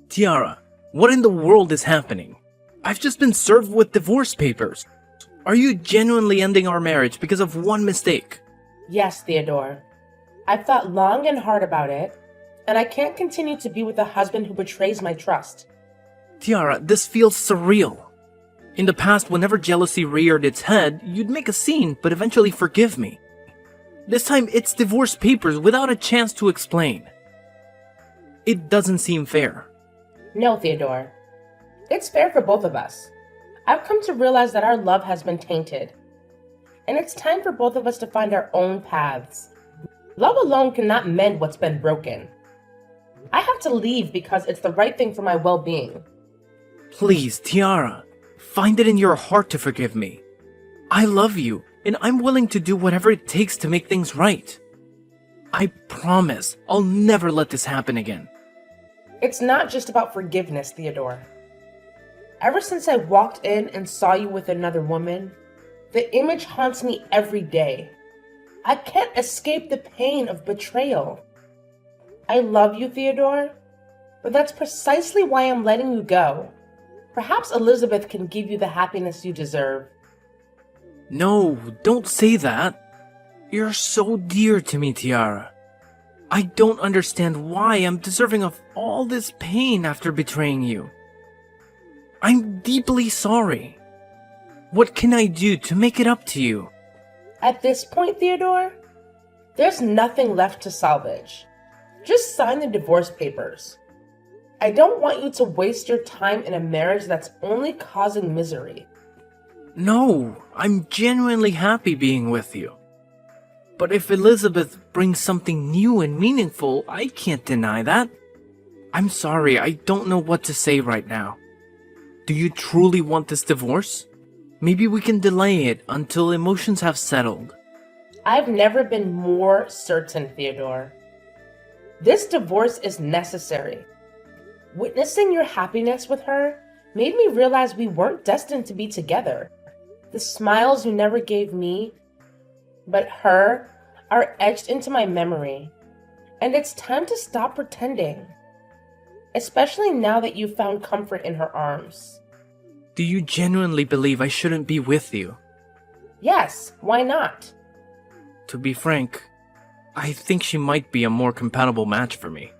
Tiara, what in the world is happening? I've just been served with divorce papers. Are you genuinely ending our marriage because of one mistake? Yes, Theodore. I've thought long and hard about it, and I can't continue to be with a husband who betrays my trust. Tiara, this feels surreal. In the past, whenever jealousy reared its head, you'd make a scene, but eventually forgive me. This time, it's divorce papers without a chance to explain. It doesn't seem fair. No, Theodore. It's fair for both of us. I've come to realize that our love has been tainted, and it's time for both of us to find our own paths. Love alone cannot mend what's been broken. I have to leave because it's the right thing for my well-being. Please, Tiara, find it in your heart to forgive me. I love you, and I'm willing to do whatever it takes to make things right. I promise I'll never let this happen again. It's not just about forgiveness, Theodore. Ever since I walked in and saw you with another woman, the image haunts me every day. I can't escape the pain of betrayal. I love you, Theodore, but that's precisely why I'm letting you go. Perhaps Elizabeth can give you the happiness you deserve. No, don't say that. You're so dear to me, Tiara. I don't understand why I'm deserving of all this pain after betraying you. I'm deeply sorry. What can I do to make it up to you? At this point, Theodore, there's nothing left to salvage. Just sign the divorce papers. I don't want you to waste your time in a marriage that's only causing misery. No, I'm genuinely happy being with you. But if Elizabeth brings something new and meaningful, I can't deny that. I'm sorry, I don't know what to say right now. Do you truly want this divorce? Maybe we can delay it until emotions have settled. I've never been more certain, Theodore. This divorce is necessary. Witnessing your happiness with her made me realize we weren't destined to be together. The smiles you never gave me, but her, are etched into my memory. And it's time to stop pretending. Especially now that you've found comfort in her arms. Do you genuinely believe I shouldn't be with you? Yes, why not? To be frank, I think she might be a more compatible match for me.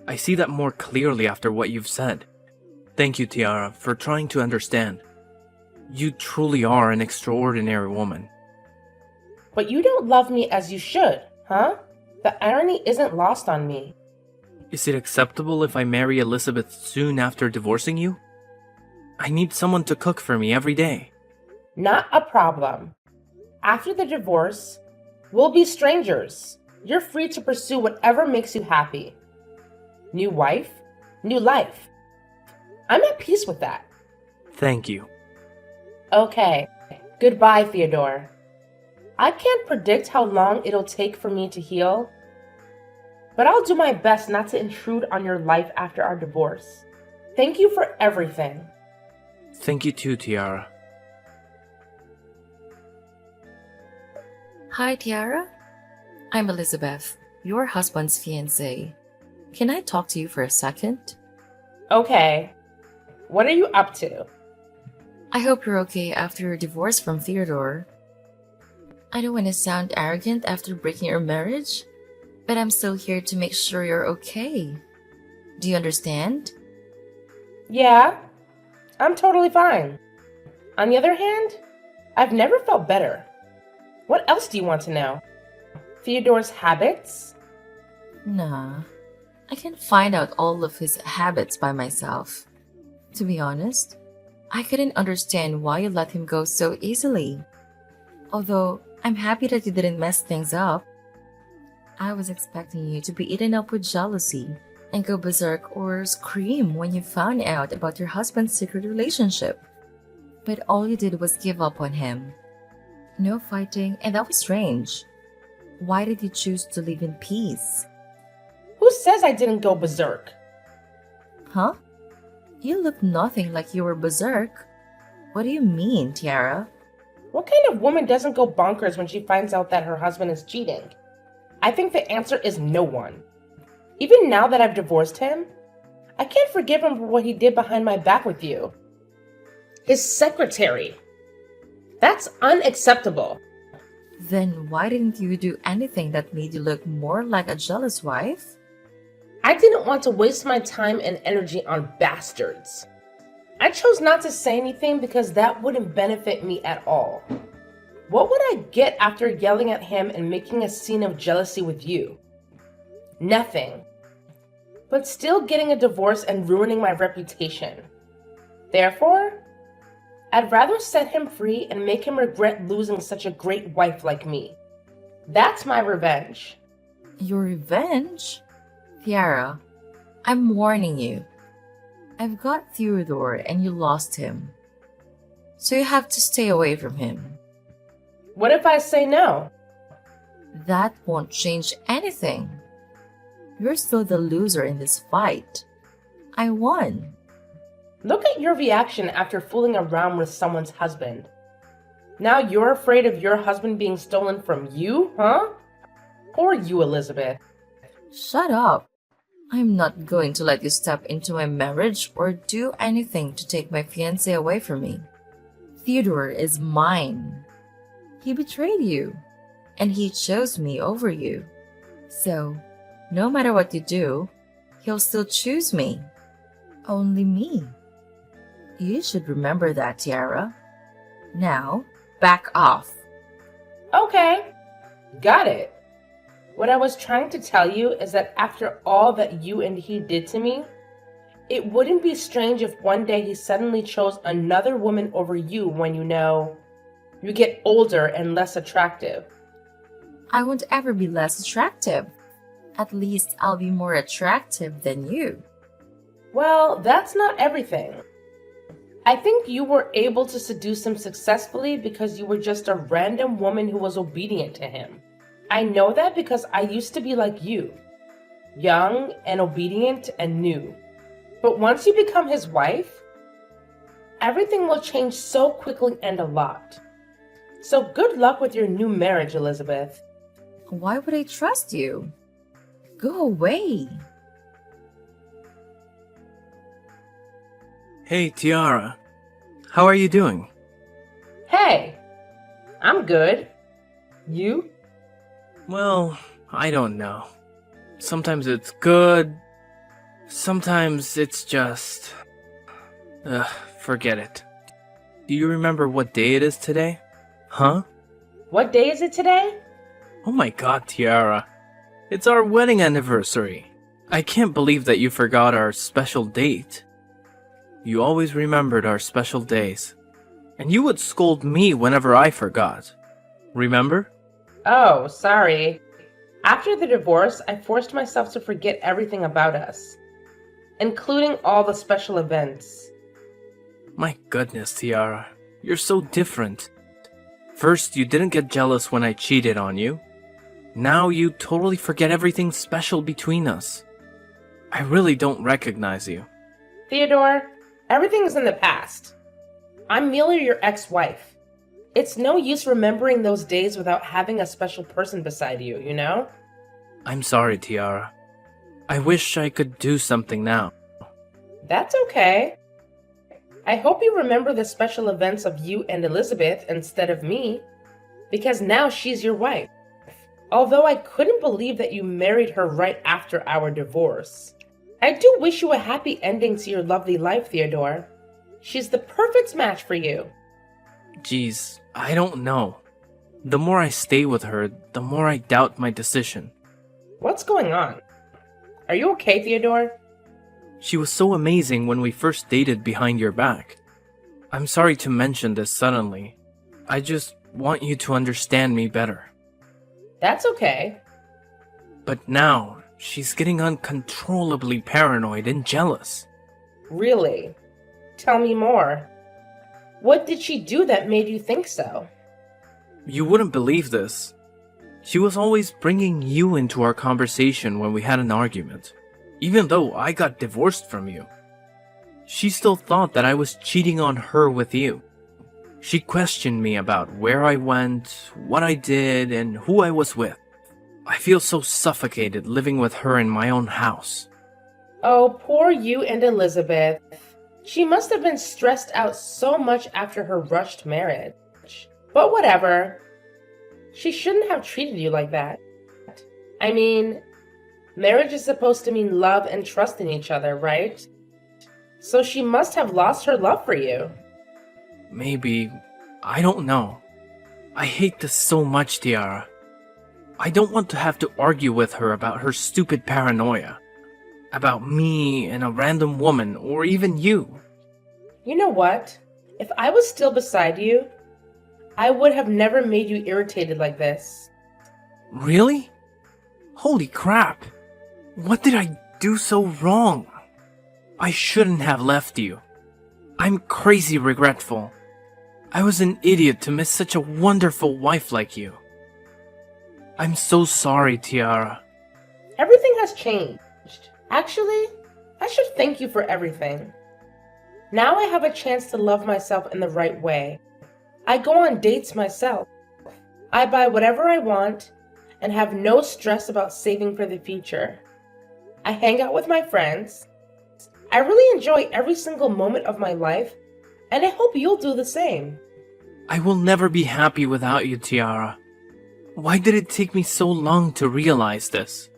I see that more clearly after what you've said. Thank you, Tiara, for trying to understand. You truly are an extraordinary woman. But you don't love me as you should, huh? The irony isn't lost on me. Is it acceptable if I marry Elizabeth soon after divorcing you? I need someone to cook for me every day. Not a problem. After the divorce, we'll be strangers. You're free to pursue whatever makes you happy. New wife, new life. I'm at peace with that. Thank you. Okay, goodbye, Theodore. I can't predict how long it'll take for me to heal, but I'll do my best not to intrude on your life after our divorce. Thank you for everything. Thank you too, Tiara. Hi, Tiara. I'm Elizabeth, your husband's fiancée. Can I talk to you for a second? Okay, what are you up to? I hope you're okay after your divorce from Theodore. I don't want to sound arrogant after breaking your marriage, but I'm still here to make sure you're okay. Do you understand? Yeah, I'm totally fine. On the other hand, I've never felt better. What else do you want to know? Theodore's habits? Nah, I can find out all of his habits by myself. To be honest, I couldn't understand why you let him go so easily. Although, I'm happy that you didn't mess things up. I was expecting you to be eaten up with jealousy and go berserk or scream when you found out about your husband's secret relationship. But all you did was give up on him. No fighting, and that was strange. Why did you choose to live in peace? Who says I didn't go berserk? Huh? You look nothing like you were berserk. What do you mean, Tiara? What kind of woman doesn't go bonkers when she finds out that her husband is cheating? I think the answer is no one. Even now that I've divorced him, I can't forgive him for what he did behind my back with you. His secretary. That's unacceptable. Then why didn't you do anything that made you look more like a jealous wife? I didn't want to waste my time and energy on bastards. I chose not to say anything because that wouldn't benefit me at all. What would I get after yelling at him and making a scene of jealousy with you? Nothing. But still getting a divorce and ruining my reputation. Therefore, I'd rather set him free and make him regret losing such a great wife like me. That's my revenge. Your revenge? Tiara, I'm warning you. I've got Theodore and you lost him. So you have to stay away from him. What if I say no? That won't change anything. You're still the loser in this fight. I won. Look at your reaction after fooling around with someone's husband. Now you're afraid of your husband being stolen from you, huh? Or you, Elizabeth. Shut up. I'm not going to let you step into my marriage or do anything to take my fiancé away from me. Theodore is mine. He betrayed you, and he chose me over you. So, no matter what you do, he'll still choose me. Only me. You should remember that, Tiara. Now, back off. Okay, got it. What I was trying to tell you is that after all that you and he did to me, it wouldn't be strange if one day he suddenly chose another woman over you when you get older and less attractive. I won't ever be less attractive. At least I'll be more attractive than you. Well, that's not everything. I think you were able to seduce him successfully because you were just a random woman who was obedient to him. I know that because I used to be like you, young and obedient and new. But once you become his wife, everything will change so quickly and a lot. So good luck with your new marriage, Elizabeth. Why would I trust you? Go away. Hey, Tiara. How are you doing? Hey, I'm good. You? Well, I don't know. Sometimes it's good. Sometimes it's just... forget it. Do you remember what day it is today? Huh? What day is it today? Oh my god, Tiara. It's our wedding anniversary. I can't believe that you forgot our special date. You always remembered our special days. And you would scold me whenever I forgot. Remember? Oh, sorry. After the divorce, I forced myself to forget everything about us, including all the special events. My goodness, Tiara. You're so different. First, you didn't get jealous when I cheated on you. Now you totally forget everything special between us. I really don't recognize you. Theodore, everything is in the past. I'm merely your ex-wife. It's no use remembering those days without having a special person beside you, you know? I'm sorry, Tiara. I wish I could do something now. That's okay. I hope you remember the special events of you and Elizabeth instead of me, because now she's your wife. Although I couldn't believe that you married her right after our divorce. I do wish you a happy ending to your lovely life, Theodore. She's the perfect match for you. Geez, I don't know. The more I stay with her, the more I doubt my decision. What's going on? Are you okay, Theodore? She was so amazing when we first dated behind your back. I'm sorry to mention this suddenly. I just want you to understand me better. That's okay. But now, she's getting uncontrollably paranoid and jealous. Really? Tell me more. What did she do that made you think so? You wouldn't believe this. She was always bringing you into our conversation when we had an argument, even though I got divorced from you. She still thought that I was cheating on her with you. She questioned me about where I went, what I did, and who I was with. I feel so suffocated living with her in my own house. Oh, poor you and Elizabeth. She must have been stressed out so much after her rushed marriage. But whatever. She shouldn't have treated you like that. I mean, marriage is supposed to mean love and trust in each other, right? So she must have lost her love for you. Maybe. I don't know. I hate this so much, Tiara. I don't want to have to argue with her about her stupid paranoia. About me and a random woman, or even you. You know what? If I was still beside you, I would have never made you irritated like this. Really? Holy crap. What did I do so wrong? I shouldn't have left you. I'm crazy regretful. I was an idiot to miss such a wonderful wife like you. I'm so sorry, Tiara. Everything has changed. Actually, I should thank you for everything. Now I have a chance to love myself in the right way. I go on dates myself. I buy whatever I want and have no stress about saving for the future. I hang out with my friends. I really enjoy every single moment of my life, and I hope you'll do the same. I will never be happy without you, Tiara. Why did it take me so long to realize this?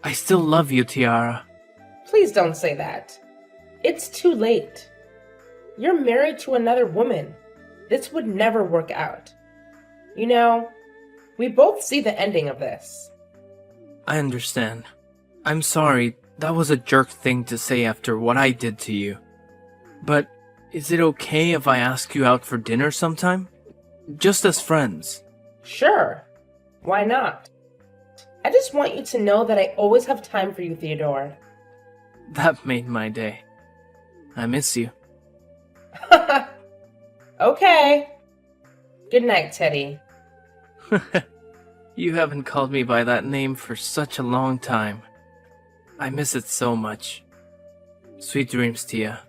I still love you, Tiara. Please don't say that. It's too late. You're married to another woman. This would never work out. You know, we both see the ending of this. I understand. I'm sorry, that was a jerk thing to say after what I did to you. But is it okay if I ask you out for dinner sometime? Just as friends. Sure. Why not? I just want you to know that I always have time for you, Theodore. That made my day. I miss you. Okay. Good night, Teddy. You haven't called me by that name for such a long time. I miss it so much. Sweet dreams, Tia.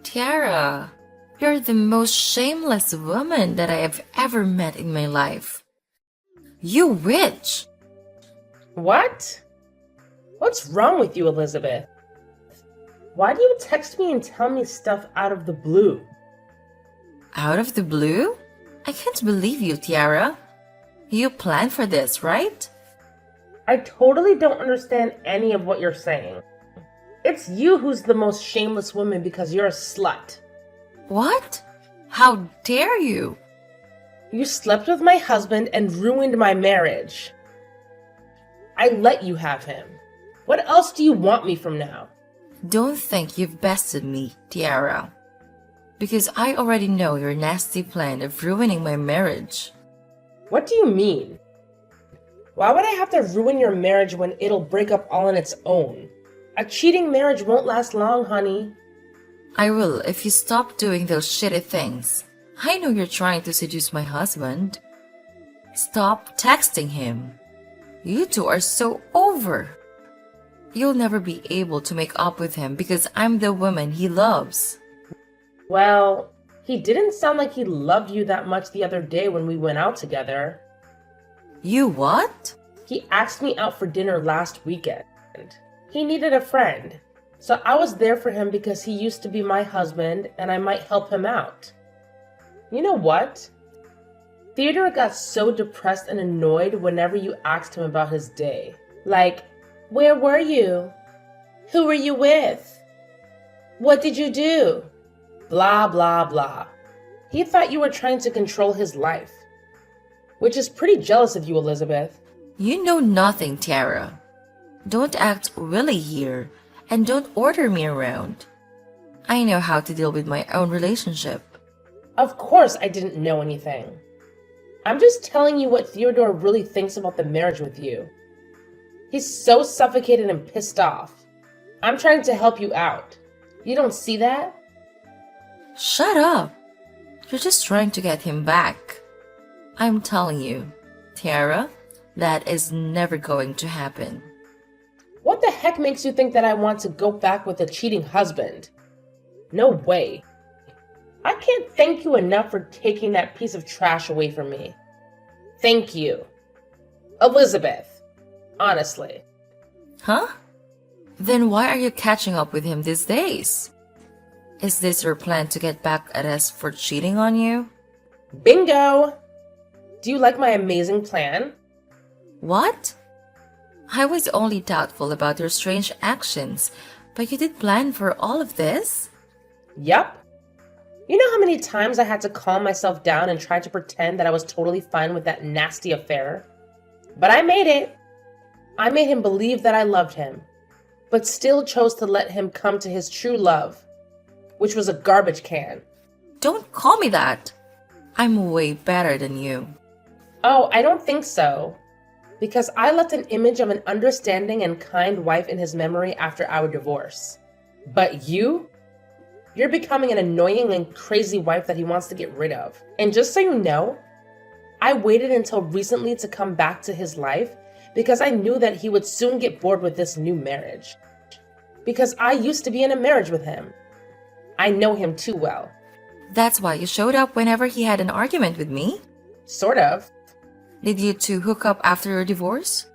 Tiara, you're the most shameless woman that I have ever met in my life. You witch! What? What's wrong with you, Elizabeth? Why do you text me and tell me stuff out of the blue? Out of the blue? I can't believe you, Tiara. You planned for this, right? I totally don't understand any of what you're saying. It's you who's the most shameless woman because you're a slut. What? How dare you? You slept with my husband and ruined my marriage. I let you have him. What else do you want me from now? Don't think you've bested me, Tiara. Because I already know your nasty plan of ruining my marriage. What do you mean? Why would I have to ruin your marriage when it'll break up all on its own? A cheating marriage won't last long, honey. I will if you stop doing those shitty things. I know you're trying to seduce my husband. Stop texting him. You two are so over. You'll never be able to make up with him because I'm the woman he loves. Well, he didn't sound like he loved you that much the other day when we went out together. You what? He asked me out for dinner last weekend. He needed a friend, so I was there for him because he used to be my husband and I might help him out. You know what? Theodore got so depressed and annoyed whenever you asked him about his day. Like, where were you? Who were you with? What did you do? Blah, blah, blah. He thought you were trying to control his life. Which is pretty jealous of you, Elizabeth. You know nothing, Tara. Don't act willy here, and don't order me around. I know how to deal with my own relationship. Of course I didn't know anything. I'm just telling you what Theodore really thinks about the marriage with you. He's so suffocated and pissed off. I'm trying to help you out. You don't see that? Shut up! You're just trying to get him back. I'm telling you, Tara, that is never going to happen. What the heck makes you think that I want to go back with a cheating husband? No way. I can't thank you enough for taking that piece of trash away from me. Thank you. Elizabeth. Honestly. Huh? Then why are you catching up with him these days? Is this your plan to get back at us for cheating on you? Bingo! Do you like my amazing plan? What? I was only doubtful about your strange actions, but you did plan for all of this? Yup. You know how many times I had to calm myself down and try to pretend that I was totally fine with that nasty affair? But I made it. I made him believe that I loved him, but still chose to let him come to his true love, which was a garbage can. Don't call me that. I'm way better than you. Oh, I don't think so. Because I left an image of an understanding and kind wife in his memory after our divorce. But you're becoming an annoying and crazy wife that he wants to get rid of. And just so you know, I waited until recently to come back to his life because I knew that he would soon get bored with this new marriage. Because I used to be in a marriage with him. I know him too well. That's why you showed up whenever he had an argument with me? Sort of. Did you two hook up after your divorce?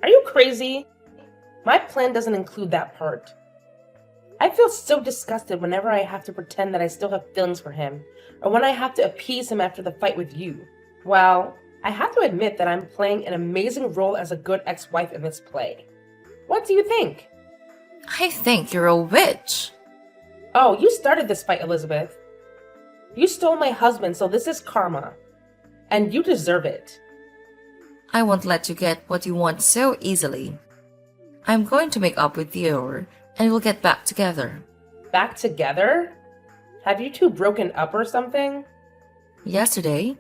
Are you crazy? My plan doesn't include that part. I feel so disgusted whenever I have to pretend that I still have feelings for him, or when I have to appease him after the fight with you. Well, I have to admit that I'm playing an amazing role as a good ex-wife in this play. What do you think? I think you're a witch. Oh, you started this fight, Elizabeth. You stole my husband, so this is karma. And you deserve it. I won't let you get what you want so easily. I'm going to make up with Theodore, and we'll get back together. Back together? Have you two broken up or something? Yesterday,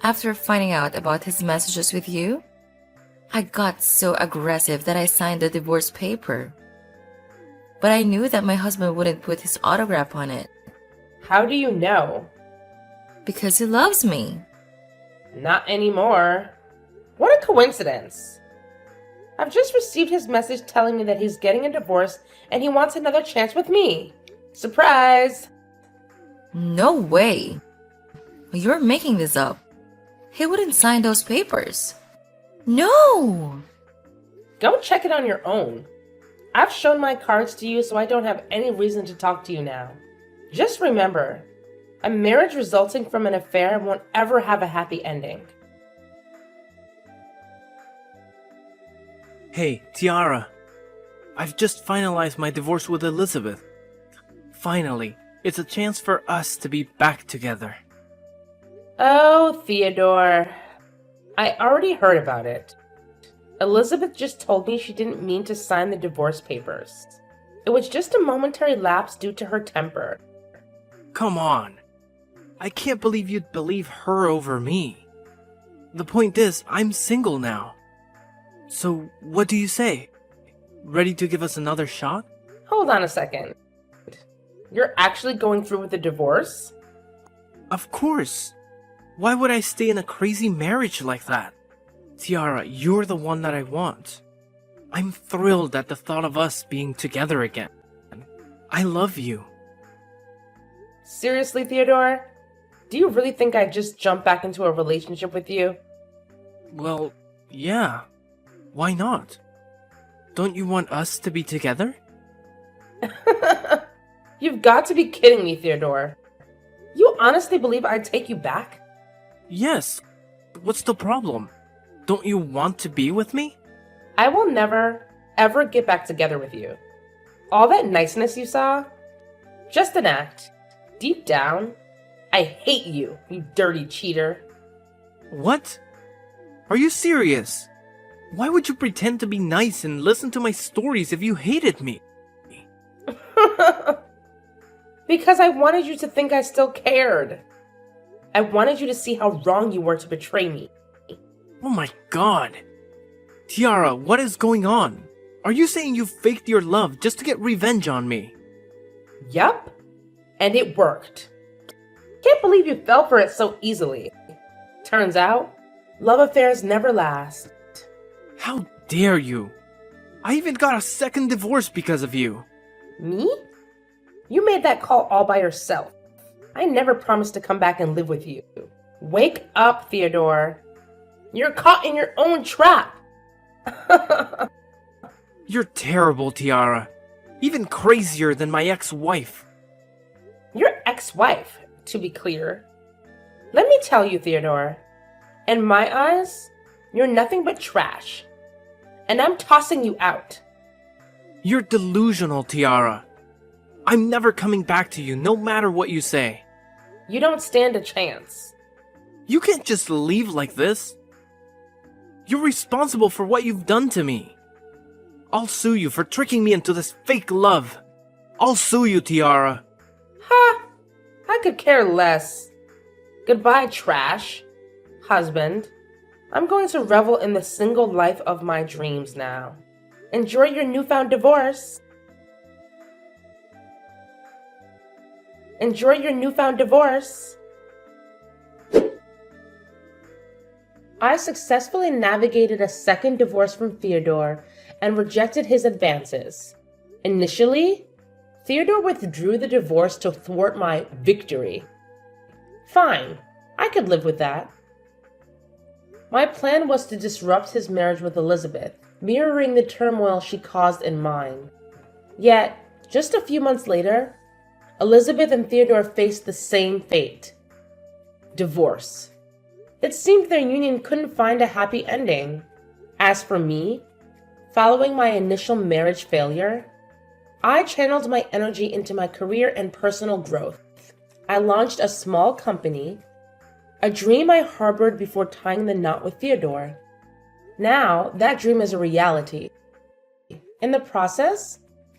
after finding out about his messages with you, I got so aggressive that I signed the divorce paper. But I knew that my husband wouldn't put his autograph on it. How do you know? Because he loves me. Not anymore. What a coincidence. I've just received his message telling me that he's getting a divorce and he wants another chance with me. Surprise! No way. You're making this up. He wouldn't sign those papers. No! Go check it on your own. I've shown my cards to you, so I don't have any reason to talk to you now. Just remember, a marriage resulting from an affair won't ever have a happy ending. Hey, Tiara. I've just finalized my divorce with Elizabeth. Finally, it's a chance for us to be back together. Oh, Theodore. I already heard about it. Elizabeth just told me she didn't mean to sign the divorce papers. It was just a momentary lapse due to her temper. Come on. I can't believe you'd believe her over me. The point is, I'm single now. So, what do you say? Ready to give us another shot? Hold on a second. You're actually going through with the divorce? Of course. Why would I stay in a crazy marriage like that? Tiara, you're the one that I want. I'm thrilled at the thought of us being together again. I love you. Seriously, Theodore? Do you really think I'd just jump back into a relationship with you? Well, yeah. Why not? Don't you want us to be together? You've got to be kidding me, Theodore. You honestly believe I'd take you back? Yes. What's the problem? Don't you want to be with me? I will never, ever get back together with you. All that niceness you saw? Just an act. Deep down, I hate you, you dirty cheater. What? Are you serious? Why would you pretend to be nice and listen to my stories if you hated me? Because I wanted you to think I still cared. I wanted you to see how wrong you were to betray me. Oh my god. Tiara, what is going on? Are you saying you faked your love just to get revenge on me? Yup. And it worked. Can't believe you fell for it so easily. Turns out, love affairs never last. How dare you? I even got a second divorce because of you. Me? You made that call all by yourself. I never promised to come back and live with you. Wake up, Theodore. You're caught in your own trap. You're terrible, Tiara. Even crazier than my ex-wife. Your ex-wife, to be clear. Let me tell you, Theodore, in my eyes, you're nothing but trash. And I'm tossing you out. You're delusional, Tiara. I'm never coming back to you, no matter what you say. You don't stand a chance. You can't just leave like this. You're responsible for what you've done to me. I'll sue you for tricking me into this fake love. I'll sue you, Tiara. Ha! I could care less. Goodbye, trash. Husband. I'm going to revel in the single life of my dreams now. Enjoy your newfound divorce. Enjoy your newfound divorce. I successfully navigated a second divorce from Theodore and rejected his advances. Initially, Theodore withdrew the divorce to thwart my victory. Fine, I could live with that. My plan was to disrupt his marriage with Elizabeth, mirroring the turmoil she caused in mine. Yet, just a few months later, Elizabeth and Theodore faced the same fate: divorce. It seemed their union couldn't find a happy ending. As for me, following my initial marriage failure, I channeled my energy into my career and personal growth. I launched a small company, a dream I harbored before tying the knot with Theodore. Now, that dream is a reality. In the process,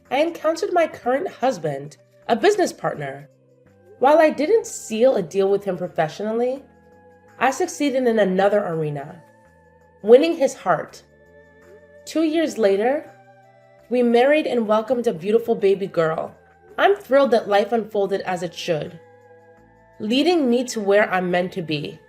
I encountered my current husband, a business partner. While I didn't seal a deal with him professionally, I succeeded in another arena, winning his heart. 2 years later, we married and welcomed a beautiful baby girl. I'm thrilled that life unfolded as it should, leading me to where I'm meant to be.